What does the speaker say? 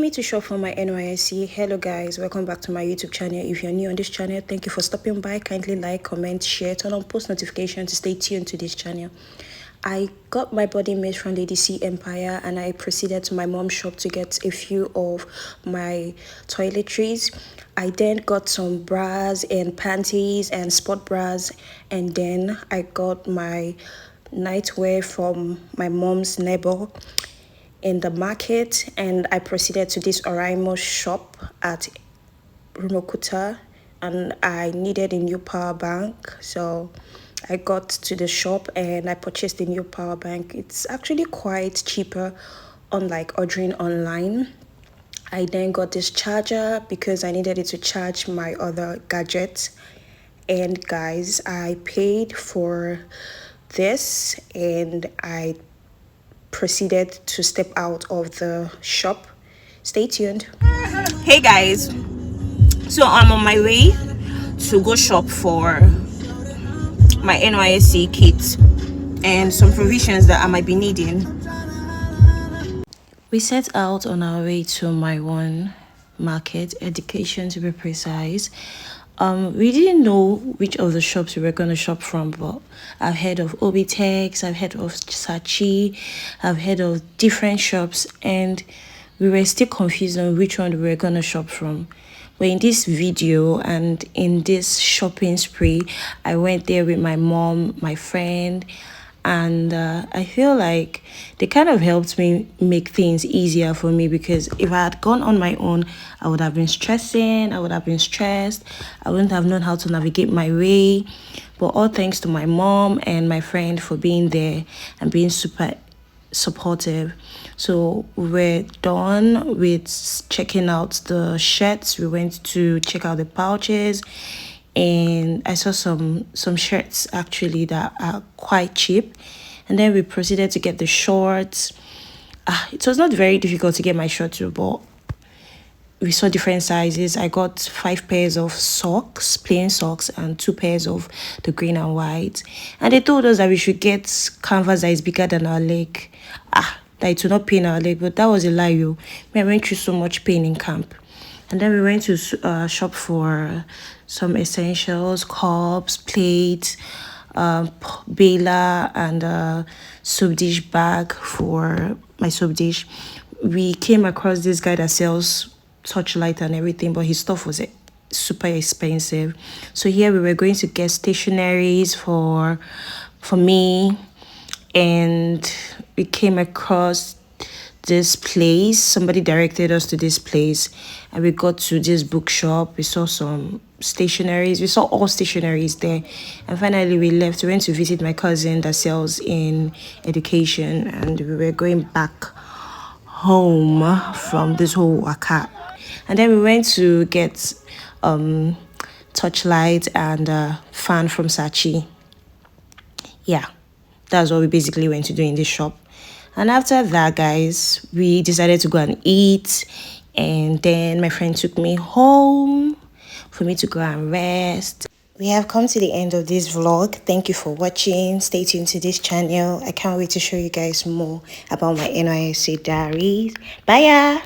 me to shop for my Nysc. Hello guys, welcome back to my YouTube channel. If you're new on this channel, thank you for stopping by. Kindly like, comment, share, turn on post notifications to stay tuned to this channel. I got my body mist from Lady C Empire and I proceeded to my mom's shop to get a few of my toiletries. I then got some bras and panties and sport bras, and then I got my nightwear from my mom's neighbor in the market, and I proceeded to this Oraimo shop at Rumokuta, and I needed a new power bank, so I got to the shop and I purchased a new power bank. It's actually quite cheaper unlike ordering online. I then got this charger because I needed it to charge my other gadgets. And guys, I paid for this and I proceeded to step out of the shop. Stay tuned. Hey guys, so I'm on my way to go shop for my Nysc kit and some provisions that I might be needing. We set out on our way to my one market, Education to be precise. We didn't know which of the shops we were going to shop from, but I've heard of Obitex, I've heard of Sachi, I've heard of different shops, and we were still confused on which one we were going to shop from. But in this video and in this shopping spree, I went there with my mom, my friend, and I feel like they kind of helped me make things easier for me, because if I had gone on my own, I would have been stressing, I would have been stressed, I wouldn't have known how to navigate my way. But all thanks to my mom and my friend for being there and being super supportive. So we were done with checking out the shirts. We went to check out the pouches, and I saw some shirts actually that are quite cheap, and then we proceeded to get the shorts. It was not very difficult to get my shorts, but we saw different sizes. I got 5 pairs of socks, plain socks, and 2 pairs of the green and white, and they told us that we should get canvas that is bigger than our leg. That it will not pain our leg, but that was a lie. I went through so much pain in camp. And then we went to shop for some essentials, cups, plates, bailer, and soap dish bag for my soap dish. We came across this guy that sells torchlight and everything, but his stuff was super expensive. So here we were going to get stationaries for me, and we came across this place. Somebody directed us to this place, and we got to this bookshop. We saw some stationaries. We saw all stationaries there, and finally we left. We went to visit my cousin that sells in Education, and we were going back home from this whole waka. And then we went to get torchlight and fan from Sachi. Yeah, that's what we basically went to do in this shop. And after that, guys, we decided to go and eat, and then my friend took me home for me to go and rest. We have come to the end of this vlog. Thank you for watching. Stay tuned to this channel. I can't wait to show you guys more about my Nysc diaries. Bye.